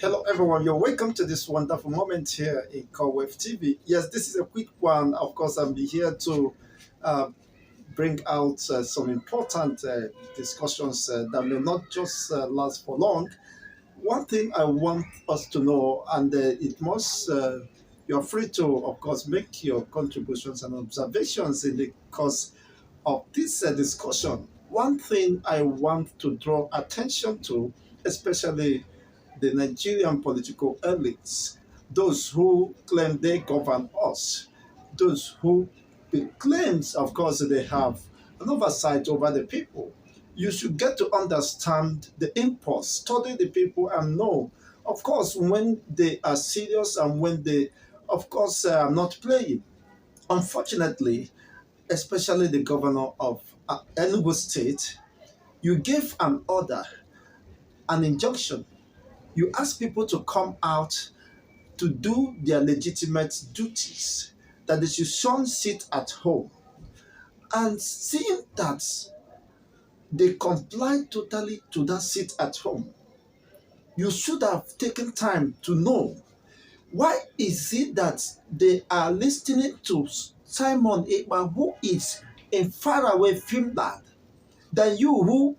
Hello, everyone. You're welcome to this wonderful moment here in Cowwave TV. Yes, this is a quick one. Of course, I'm here to uh, bring out some important discussions that may not just last for long. One thing I want us to know, and it must, you're free to, of course, make your contributions and observations in the course of this discussion. One thing I want to draw attention to, especially the Nigerian political elites, those who claim they govern us, those who claims, of course, they have an oversight over the people. You should get to understand the impulse, study the people, and know, of course, when they are serious and when they, of course, are not playing. Unfortunately, especially the governor of Enugu State, you gave an order, an injunction. You ask people to come out to do their legitimate duties, that they should sit at home. And seeing that they comply totally to that sit at home, you should have taken time to know why is it that they are listening to Simon Ekpa, who is in faraway Finland, than you who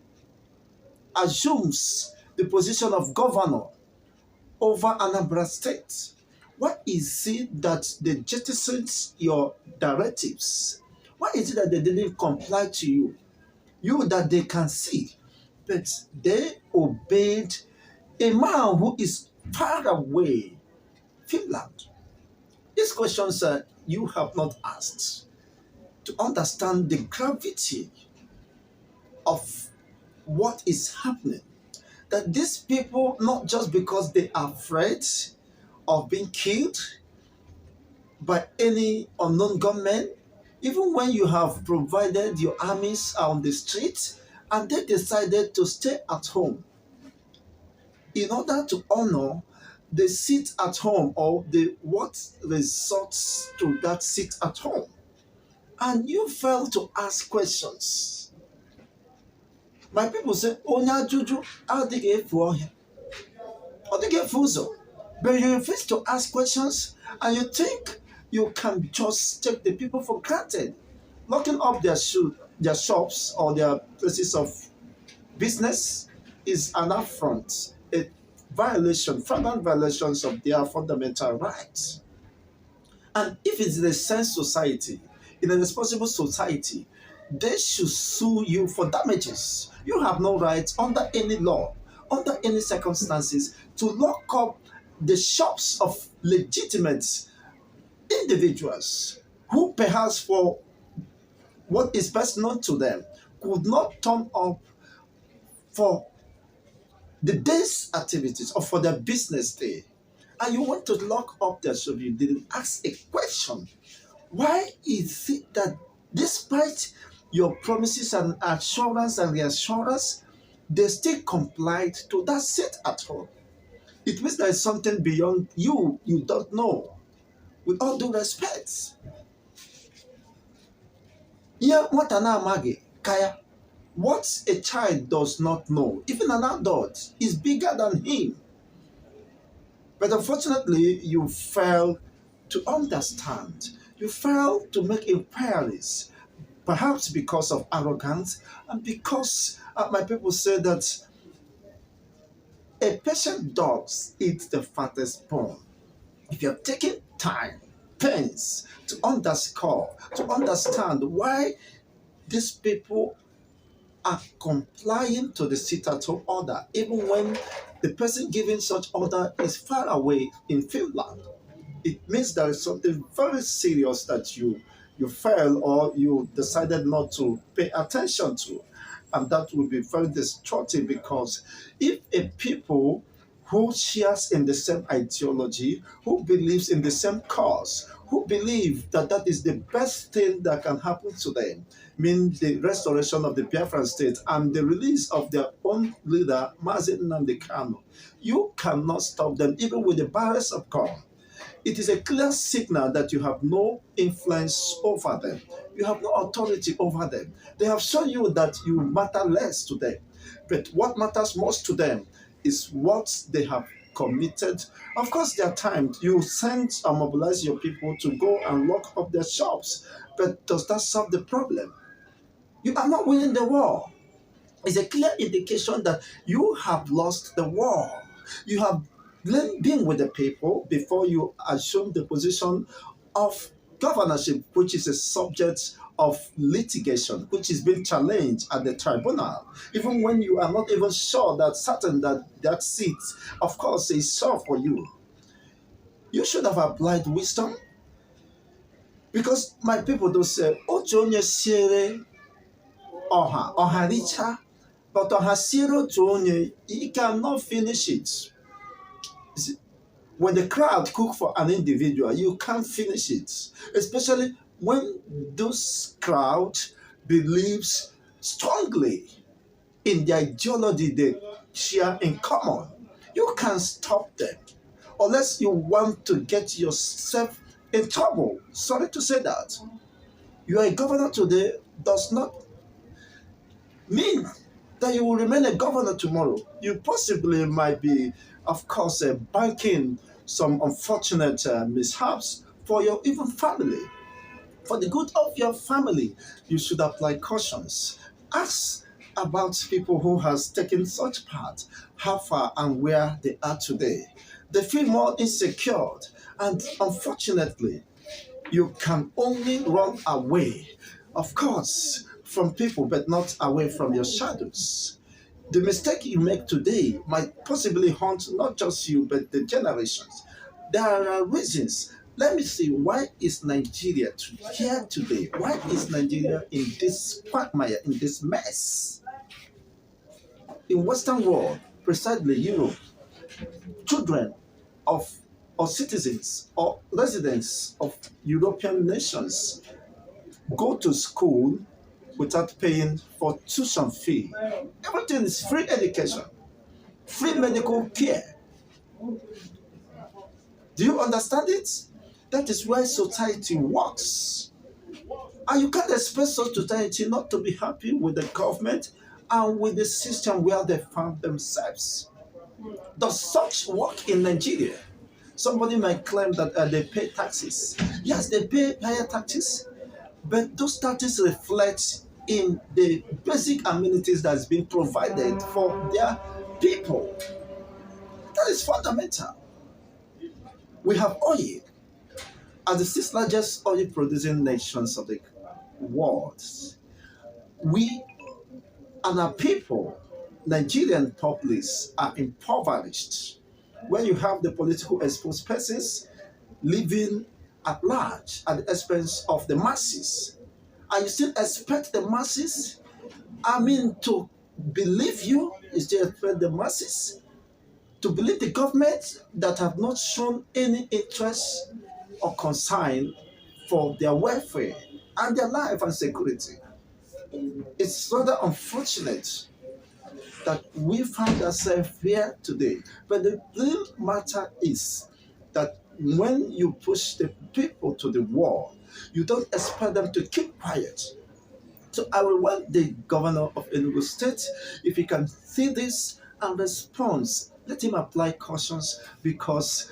assumes the position of governor over Anambra State. Why is it that they jettisoned your directives? Why is it that they didn't comply to you? You that they can see, but they obeyed a man who is far away, Finland. These questions you have not asked to understand the gravity of what is happening. That these people, not just because they are afraid of being killed by any unknown gunmen, even when you have provided your armies on the streets and they decided to stay at home in order to honor the sit at home or the what results to that sit at home. And you fail to ask questions. My people say, Onya Juju, adịghị efu ọhịa, ọ dịghị efu ụzọ. But you refuse to ask questions and you think you can just take the people for granted. Locking up their shops or their places of business is an affront, a violation, flagrant violations of their fundamental rights. And if it's a sense society, in a responsible society, they should sue you for damages. You have no right under any law, under any circumstances, to lock up the shops of legitimate individuals who perhaps for what is best known to them could not turn up for the day's activities or for their business day. And you want to lock up their shop, you didn't ask a question. Why is it that despite your promises and assurance and reassurance, they still complied to that sit at home? It means there is something beyond you don't know. With all due respect. Yeah, what an amage, Kaya. What a child does not know, even an adult, is bigger than him. But unfortunately, you fail to understand. You fail to make inquiries, perhaps because of arrogance and because my people say that a patient dog eats the fattest bone. If you're taking time, pains to underscore, to understand why these people are complying to the sit-at-home order, even when the person giving such order is far away in Finland, it means there is something very serious that you fail or you decided not to pay attention to. And that will be very destructive because if a people who shares in the same ideology, who believes in the same cause, who believe that that is the best thing that can happen to them, mean the restoration of the Biafran state and the release of their own leader, Mazi Nnamdi Kanu, you cannot stop them even with the barrels of corn. It is a clear signal that you have no influence over them. You have no authority over them. They have shown you that you matter less to them. But what matters most to them is what they have committed. Of course, there are times you send and mobilize your people to go and lock up their shops, but does that solve the problem? You are not winning the war. It's a clear indication that you have lost the war. You have been with the people before you assume the position of governorship, which is a subject of litigation, which is being challenged at the tribunal. Even when you are not even sure that certain that that seat, of course, is sure for you, you should have applied wisdom. Because my people do say, "Ocho onye siere ọha richa, but ọha siere otu onye, you cannot finish it." When the crowd cook for an individual, you can't finish it, especially when those crowd believes strongly in the ideology they share in common. You can't stop them unless you want to get yourself in trouble. Sorry to say that. You are a governor today does not mean that you will remain a governor tomorrow. You possibly might be, of course, banking some unfortunate mishaps for your even family. For the good of your family, you should apply cautions. Ask about people who has taken such part, how far and where they are today. They feel more insecure, and unfortunately, you can only run away, of course, from people, but not away from your shadows. The mistake you make today might possibly haunt not just you, but the generations. There are reasons. Let me see, why is Nigeria here today? Why is Nigeria in this quagmire, in this mess? In Western world, precisely Europe, children of or citizens or residents of European nations go to school without paying for tuition fee. Everything is free education, free medical care. Do you understand it? That is why society works. And you can't expect such society not to be happy with the government and with the system where they found themselves. Does such work in Nigeria? Somebody might claim that they pay taxes. Yes, they pay higher taxes, but those taxes reflect in the basic amenities that's been provided for their people. That is fundamental. We have oil as the sixth largest oil producing nations of the world. We and our people, Nigerian populace, are impoverished. When you have the political exposed persons living at large at the expense of the masses, and you still expect the masses, to believe you, you still expect the masses to believe the government that have not shown any interest or concern for their welfare and their life and security. It's rather unfortunate that we find ourselves here today. But the real matter is that when you push the people to the wall, you don't expect them to keep quiet. So I will want the governor of Enugu State, if he can see this and respond, let him apply cautions because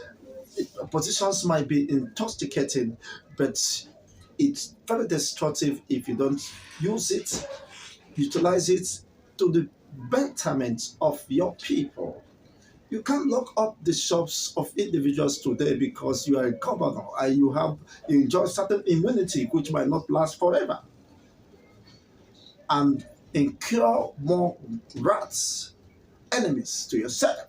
positions might be intoxicating, but it's very destructive if you don't use it, utilize it to the betterment of your people. You can't lock up the shops of individuals today because you are a governor and you enjoy certain immunity which might not last forever and incur more rats, enemies to yourself.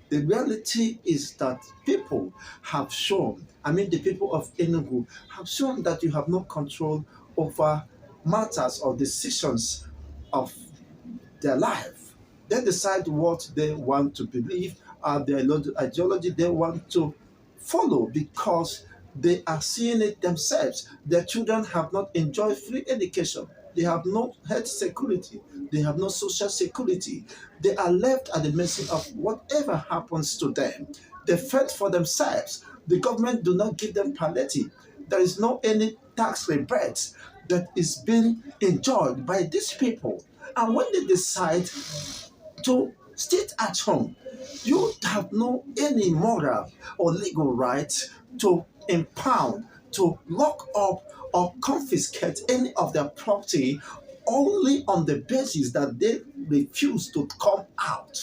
The reality is that people have shown, the people of Enugu have shown that you have no control over matters or decisions of their life. They decide what they want to believe and their ideology they want to follow because they are seeing it themselves. Their children have not enjoyed free education. They have no health security. They have no social security. They are left at the mercy of whatever happens to them. They fend for themselves. The government do not give them palliative. There is no any tax rebate that is being enjoyed by these people. And when they decide to Sit at home. You have no any moral or legal right to impound, to lock up or confiscate any of their property only on the basis that they refuse to come out.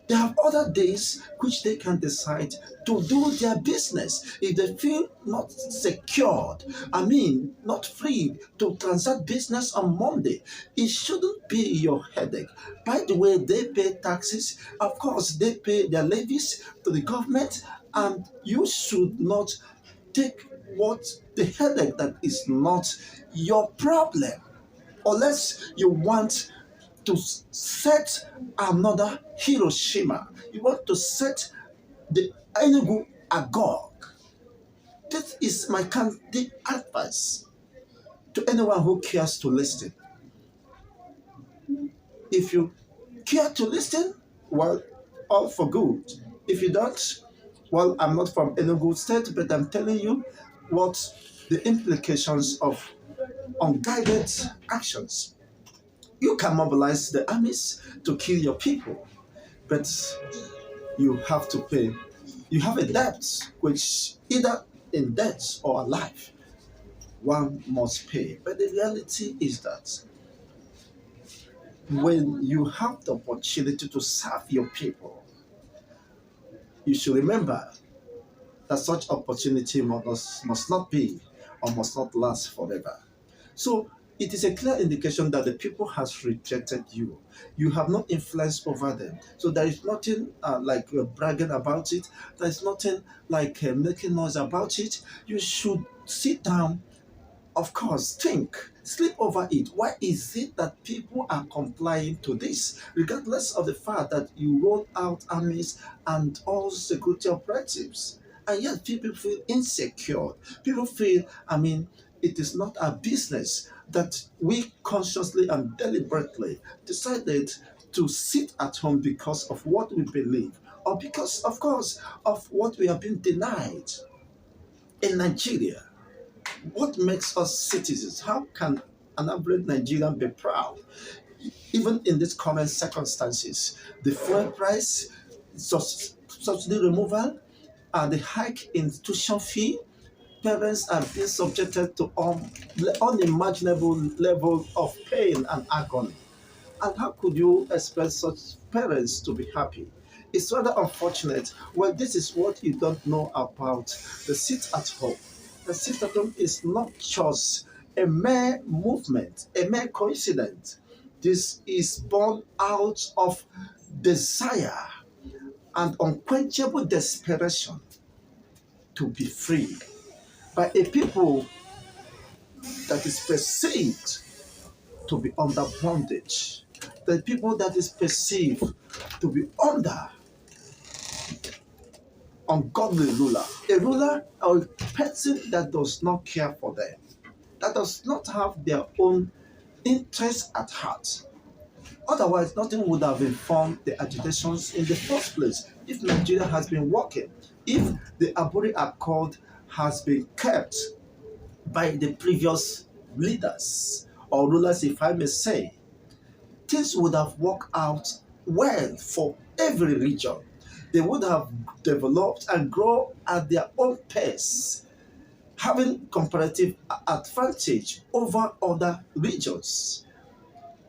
They have other days which they can decide to do their business. If they feel not secured, not free to transact business on Monday, it shouldn't be your headache. By the way, they pay taxes. Of course, they pay their levies to the government, and you should not take what the headache that is not your problem, unless you want to set another Hiroshima. You want to set the Enugu agog. This is my candid advice to anyone who cares to listen. If you care to listen, well, all for good. If you don't, well, I'm not from Enugu State, but I'm telling you what the implications of unguided actions. You can mobilize the armies to kill your people, but you have to pay. You have a debt which either in debt or alive, one must pay. But the reality is that when you have the opportunity to serve your people, you should remember that such opportunity must not be or must not last forever. So it is a clear indication that the people has rejected you. You have no influence over them. So there is nothing like bragging about it. There is nothing like making noise about it. You should sit down, of course, think, sleep over it. Why is it that people are complying to this, regardless of the fact that you roll out armies and all security operatives? And yet people feel insecure. People feel, it is not our business that we consciously and deliberately decided to sit at home because of what we believe, or because, of course, of what we have been denied in Nigeria. What makes us citizens? How can an average Nigerian be proud? Even in these current circumstances, the fuel price, subsidy removal, the hike in tuition fee, parents are being subjected to unimaginable level of pain and agony. And how could you expect such parents to be happy? It's rather unfortunate. Well, this is what you don't know about the sit at home. The sit at home is not just a mere movement, a mere coincidence. This is born out of desire and unquenchable desperation to be free by a people that is perceived to be under bondage, the people that is perceived to be under ungodly ruler, a ruler or a person that does not care for them, that does not have their own interests at heart. Otherwise, nothing would have informed the agitations in the first place. If Nigeria has been working, if the Aburi Accord has been kept by the previous leaders or rulers, if I may say, things would have worked out well for every region. They would have developed and grown at their own pace, having comparative advantage over other regions.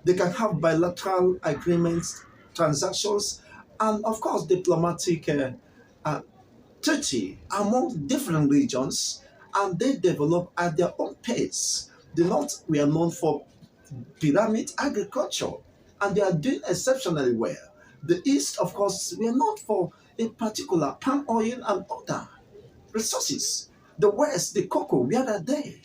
They can have bilateral agreements, transactions, and of course diplomatic uh, treaty among different regions, and they develop at their own pace. The North we are known for pyramid agriculture, and they are doing exceptionally well. The East, of course, we are known for a particular palm oil and other resources. The West, the cocoa, where are they?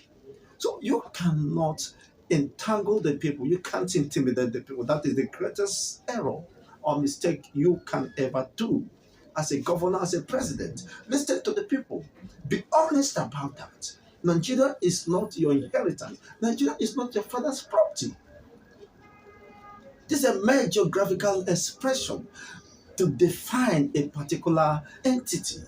So you cannot entangle the people. You can't intimidate the people. That is the greatest error or mistake you can ever do as a governor, as a president. Listen to the people. Be honest about that. Nigeria is not your inheritance. Nigeria is not your father's property. This is a mere geographical expression to define a particular entity.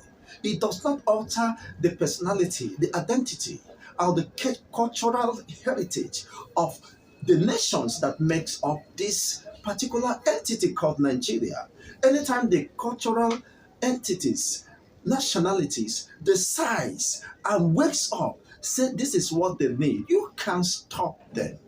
It does not alter the personality, the identity, or the cultural heritage of the nations that makes up this particular entity called Nigeria. Anytime the cultural entities, nationalities, decides and wakes up, say this is what they need, you can't stop them.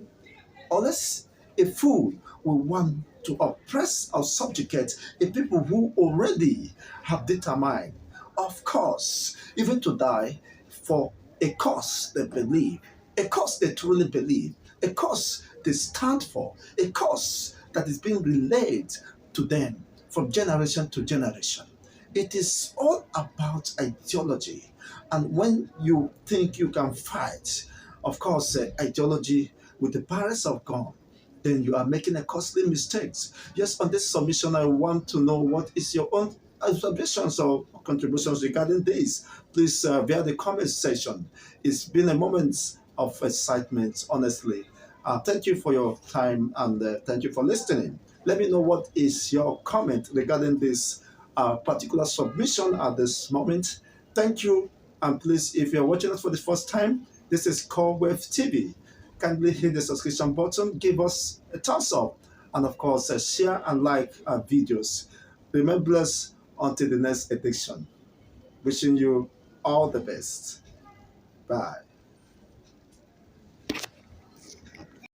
Unless a fool will want to oppress or subjugate a people who already have determined, of course, even to die for a cause they believe, a cause they truly believe, a cause they stand for, a cause that is being relayed to them from generation to generation. It is all about ideology. And when you think you can fight, of course, ideology with the powers of God, then you are making a costly mistakes. Yes, on this submission, I want to know what is your own observations or contributions regarding this. Please, via the comment section. It's been a moment of excitement, honestly. Thank you for your time and thank you for listening. Let me know what is your comment regarding this particular submission at this moment. Thank you. And please, if you're watching us for the first time, this is Call Wave TV. Kindly hit the subscription button, give us a thumbs up, and of course, share and like our videos. Remain blessed until the next edition. Wishing you all the best. Bye.